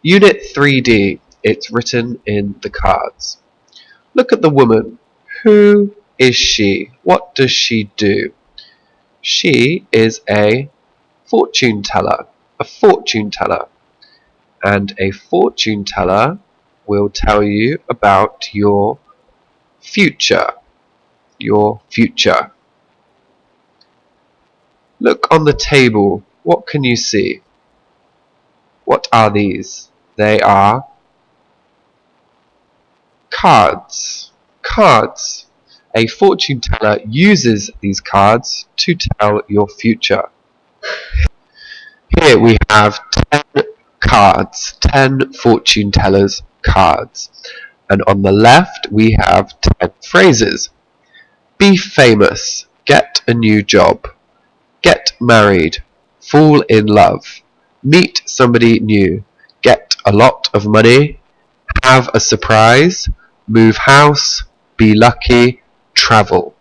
Unit 3D, it's written in the cards. Look at the woman. Who is she? What does she do? She is a fortune teller. A fortune teller. And a fortune teller will tell you about your future. Your future. Look on the table. What can you see? What are these? They are cards. Cards. A fortune teller uses these cards to tell your future. Here we have 10 cards, 10 fortune tellers cards. And on the left we have 10 phrases. Be famous, get a new job, get married, fall in love, meet somebody new, get a lot of money, have a surprise, move house, be lucky, travel.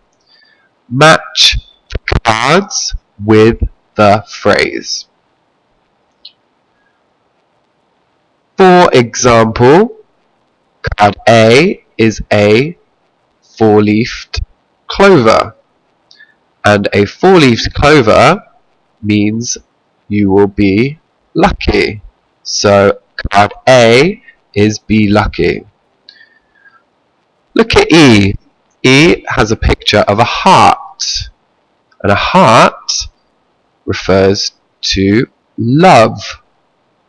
Match the cards with the phrase. For example, card A is a four-leafed clover, and a four-leafed clover means you will be lucky. So card A is be lucky. Look at E. E has a picture of a heart, and a heart refers to love.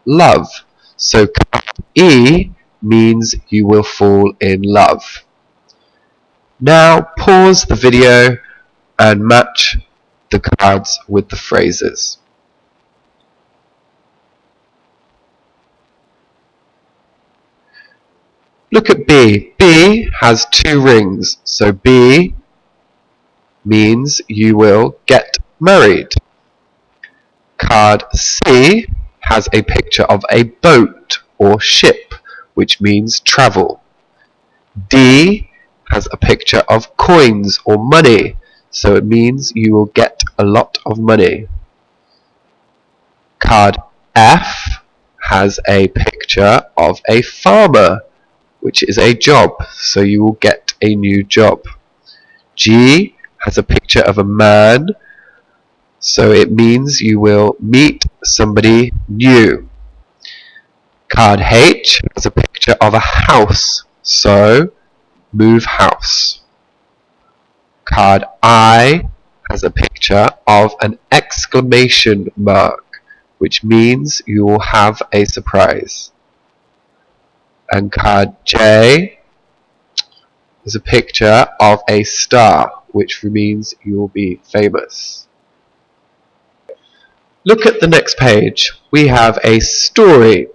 Love. So card E means you will fall in love. Now pause the video and match the cards with the phrases. Look at B. B has two rings, so B means you will get married. Card C has a picture of a boat or ship, which means travel. D has a picture of coins or money, so it means you will get a lot of money. Card F has a picture of a farmer, which is a job, so you will get a new job. G has a picture of a man, so it means you will meet somebody new. Card H has a picture of a house, so move house. Card I has a picture of an exclamation mark, which means you will have a surprise. And card J is a picture of a star, which means you will be famous. Look at the next page. We have a story.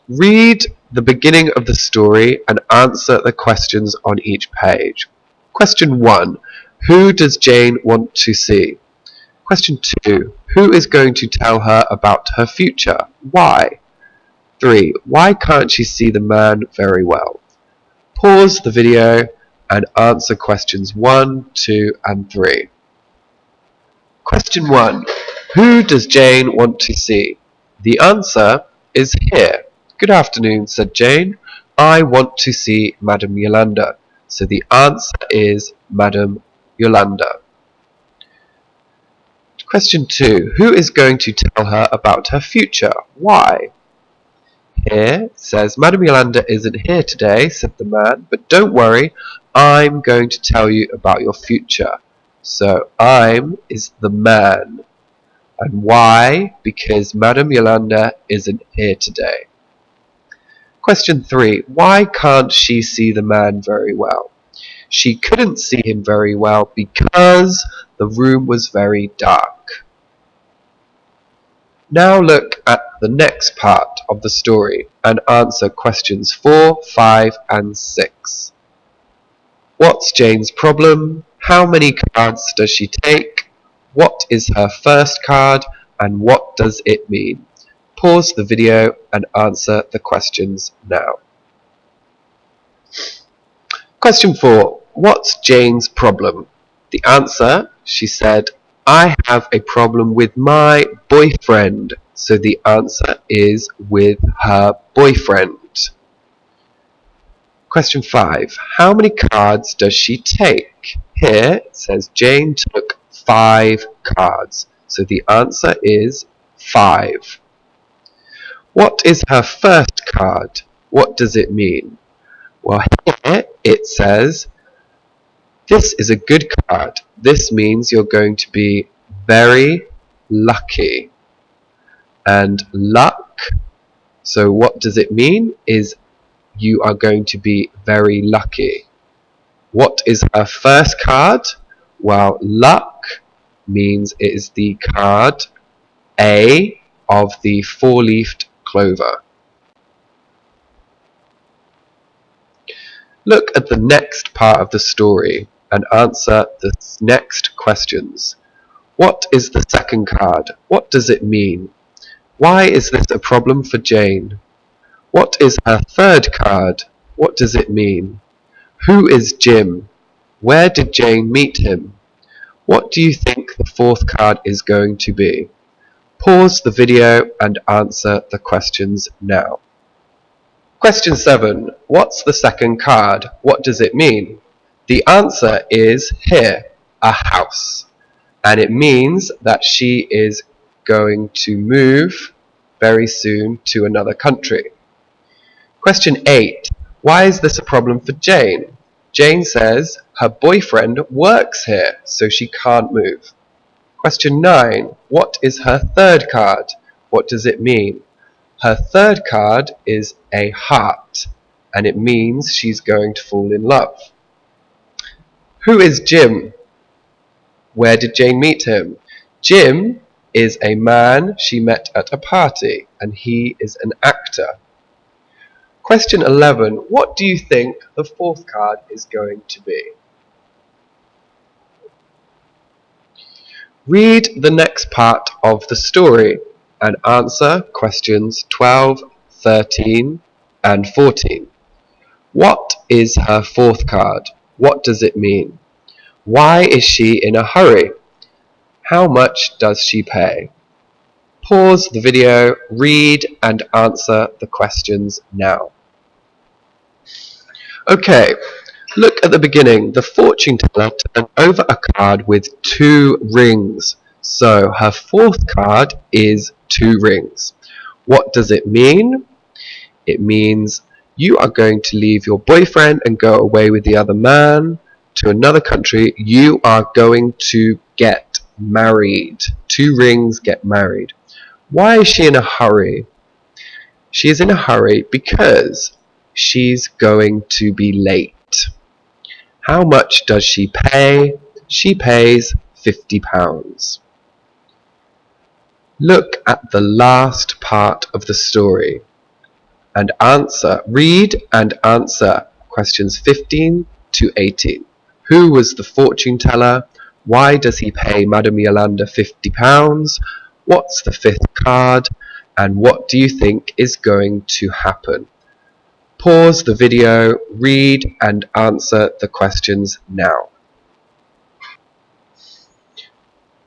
Read the beginning of the story and answer the questions on each page. Question 1. Who does Jane want to see? Question 2. Who is going to tell her about her future? Why? 3. Why can't she see the man very well? Pause the video and answer questions 1, 2 and 3. Question 1. Who does Jane want to see? The answer is here. Good afternoon, said Jane. I want to see Madame Yolanda. So the answer is Madame Yolanda. Question 2. Who is going to tell her about her future? Why? Here it says, Madame Yolanda isn't here today, said the man, but don't worry, I'm going to tell you about your future. So I'm is the man. And why? Because Madame Yolanda isn't here today. Question 3. Why can't she see the man very well? She couldn't see him very well because the room was very dark. Now look at the next part of the story and answer questions 4, 5 and 6. What's Jane's problem? How many cards does she take? What is her first card? And what does it mean? Pause the video and answer the questions now. Question 4. What's Jane's problem? The answer, she said, I have a problem with my boyfriend, so the answer is with her boyfriend. Question 5. How many cards does she take? Here it says Jane took 5 cards, so the answer is 5. What is her first card? What does it mean? Well, here it says, this is a good card. This means you're going to be very lucky. And luck, so what does it mean? Is you are going to be very lucky. What is her first card? Well, luck means it is the card A of the 4-leafed clover. Look at the next part of the story and answer the next questions. What is the second card? What does it mean? Why is this a problem for Jane? What is her third card? What does it mean? Who is Jim? Where did Jane meet him? What do you think the fourth card is going to be? Pause the video and answer the questions now. Question 7. What's the second card? What does it mean? The answer is here, a house. And it means that she is going to move very soon to another country. Question 8. Why is this a problem for Jane? Jane says her boyfriend works here, so she can't move. Question 9. What is her third card? What does it mean? Her third card is a heart, and it means she's going to fall in love. Who is Jim? Where did Jane meet him? Jim is a man she met at a party, and he is an actor. Question 11. What do you think the fourth card is going to be? Read the next part of the story and answer questions 12, 13 and 14. What is her fourth card? What does it mean? Why is she in a hurry? How much does she pay? Pause the video, read and answer the questions now. Okay, look at the beginning. The fortune teller turned over a card with 2 rings. So her fourth card is 2 rings. What does it mean? It means you are going to leave your boyfriend and go away with the other man to another country. You are going to get married. 2 rings, get married. Why is she in a hurry? She is in a hurry because she's going to be late. How much does she pay? She pays £50. Look at the last part of the story and read and answer questions 15 to 18. Who was the fortune teller? Why does he pay Madame Yolanda £50? What's the 5th card? And what do you think is going to happen? Pause the video, read and answer the questions now.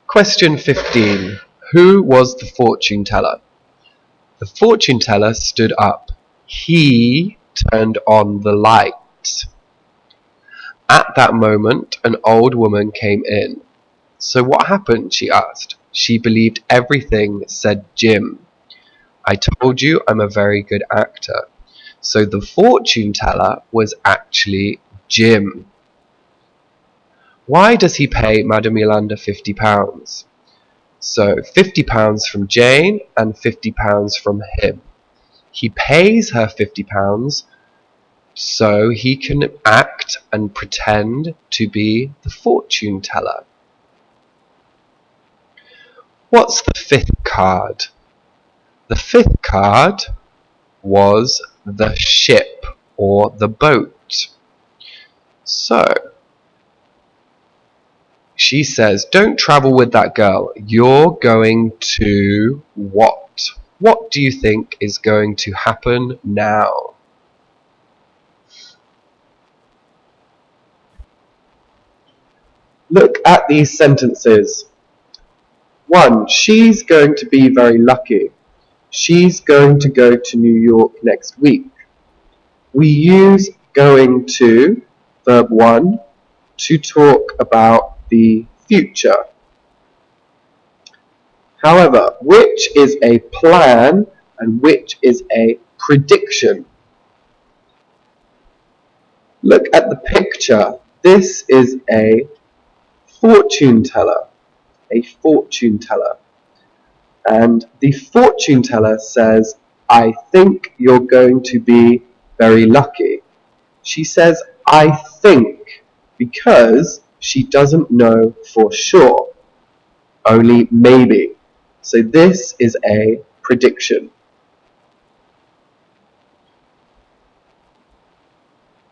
Question 15. Who was the fortune teller? The fortune teller stood up. He turned on the light. At that moment, an old woman came in. So what happened? She asked. She believed everything said Jim. I told you I'm a very good actor. So the fortune teller was actually Jim. Why does he pay Madame Yolanda £50? So £50 from Jane and £50 from him. He pays her £50 so he can act and pretend to be the fortune teller. What's the 5th card? The 5th card was the ship or the boat. So she says, don't travel with that girl. You're going to what? What do you think is going to happen now? Look at these sentences. 1. She's going to be very lucky. She's going to go to New York next week. We use going to, verb 1, to talk about the future. However, which is a plan and which is a prediction? Look at the picture. This is a fortune teller. A fortune teller. And the fortune teller says, I think you're going to be very lucky. She says, I think, because she doesn't know for sure. Only maybe. So this is a prediction.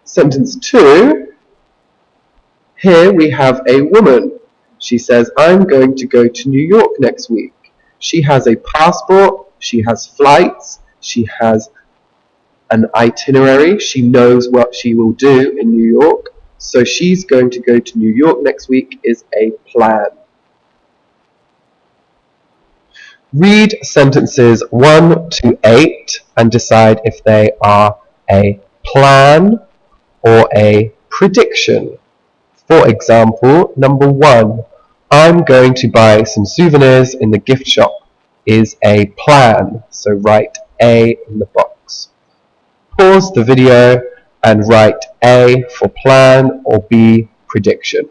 Sentence 2. Here we have a woman. She says, I'm going to go to New York next week. She has a passport, she has flights, she has an itinerary, she knows what she will do in New York. So she's going to go to New York next week is a plan. Read sentences 1 to 8 and decide if they are a plan or a prediction. For example, number 1, I'm going to buy some souvenirs in the gift shop is a plan, so write A in the box. Pause the video and write A for plan or B prediction.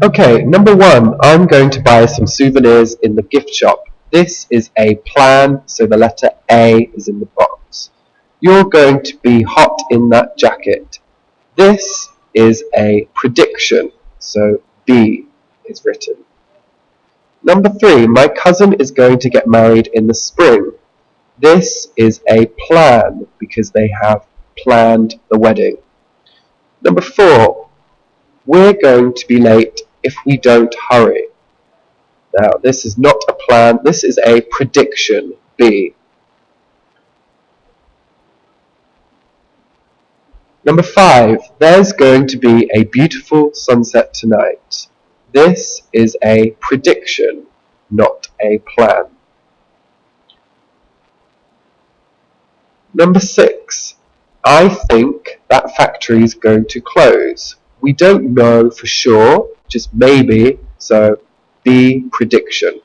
Okay, number 1, I'm going to buy some souvenirs in the gift shop. This is a plan, so the letter A is in the box. You're going to be hot in that jacket. This is a prediction, so B is written. Number 3, my cousin is going to get married in the spring. This is a plan because they have planned the wedding. Number 4, we're going to be late if we don't hurry. Now, this is not a plan, this is a prediction, B. Number 5, there's going to be a beautiful sunset tonight. This is a prediction, not a plan. Number 6, I think that factory is going to close. We don't know for sure, just maybe, so B, prediction.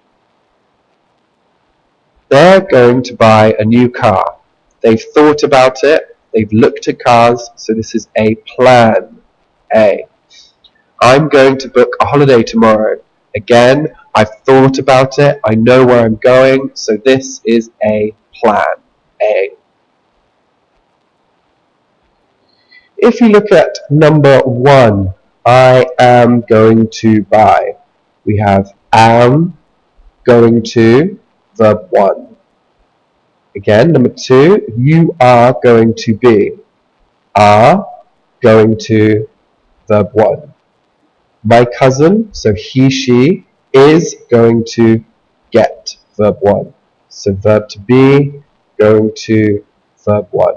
They're going to buy a new car. They've thought about it, they've looked at cars, so this is a plan, A. I'm going to book a holiday tomorrow. Again, I've thought about it, I know where I'm going, so this is a plan, A. If you look at number 1, I am going to buy. We have am, going to, verb 1. Again, number 2, you are going to be. Are, going to, verb 1. My cousin, so he, she, is going to get, verb 1. So verb to be, going to, verb 1.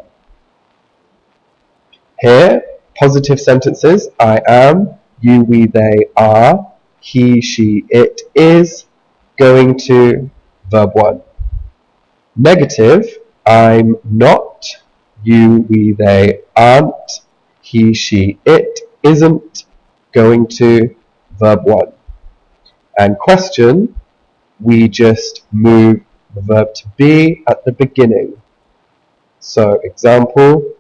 Here, positive sentences, I am, you, we, they are, he, she, it is, going to, verb 1. Negative, I'm not, you, we, they aren't, he, she, it isn't, going to, verb 1. And question, we just move the verb to be at the beginning. So, example,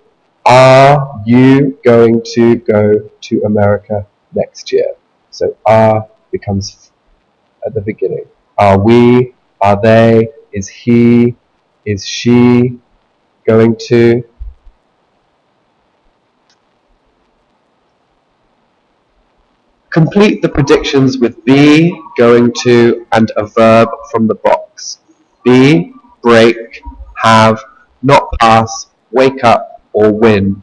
are you going to go to America next year? So are becomes at the beginning. Are we, are they, is he, is she going to? Complete the predictions with be, going to, and a verb from the box. Be, break, have, not pass, wake up, or win.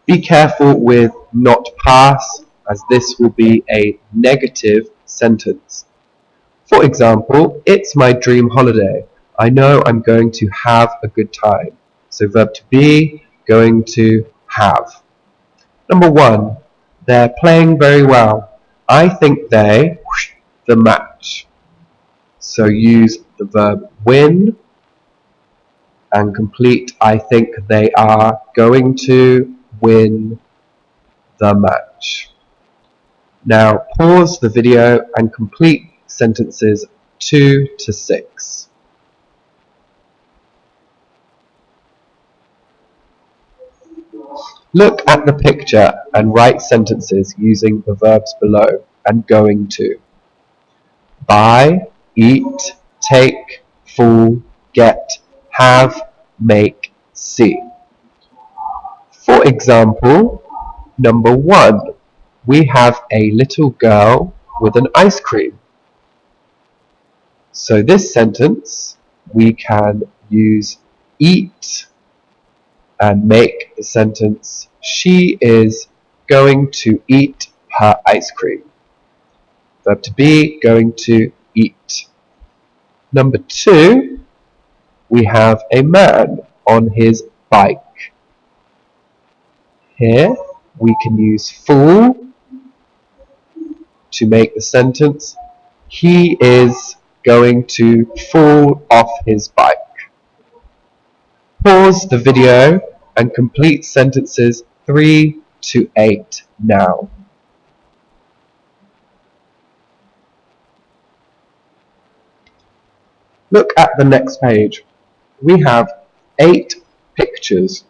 Be careful with not pass, as this will be a negative sentence. For example, it's my dream holiday. I know I'm going to have a good time. So verb to be, going to, have. Number 1, they're playing very well. I think they, the match. So use the verb win and complete I think they are going to win the match. Now pause the video and complete sentences 2 to 6. Look at the picture and write sentences using the verbs below and going to. Buy, eat, take, fool, get, have, make, see. For example, number 1, we have a little girl with an ice cream. So this sentence we can use eat and make the sentence she is going to eat her ice cream. Verb to be, going to eat. Number 2, we have a man on his bike. Here we can use fool to make the sentence he is going to fall off his bike. Pause the video and complete sentences 3 to 8 now. Look at the next page. We have 8 pictures.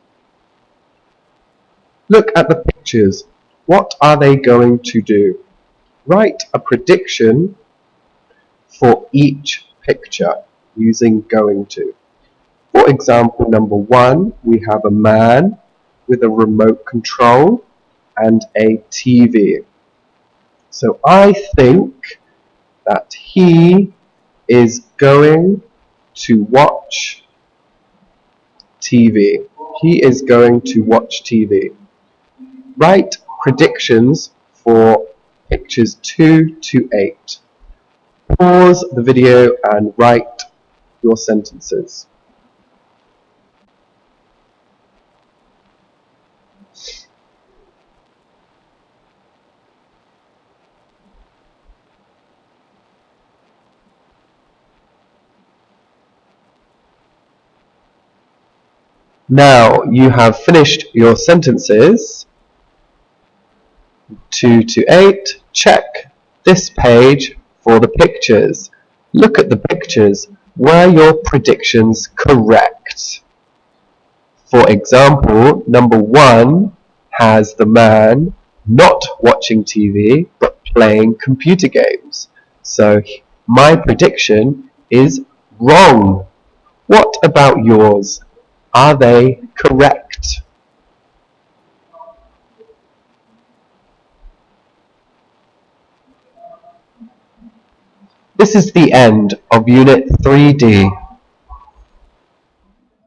Look at the pictures. What are they going to do? Write a prediction for each picture using going to. For example, number 1, we have a man with a remote control and a TV. So I think that he is going to watch TV. He is going to watch TV. Write predictions for pictures 2 to 8. Pause the video and write your sentences. Now you have finished your sentences 2 to 8. Check this page for the pictures. Look at the pictures. Were your predictions correct? For example, number 1 has the man not watching TV but playing computer games. So my prediction is wrong. What about yours? Are they correct? This is the end of Unit 3D.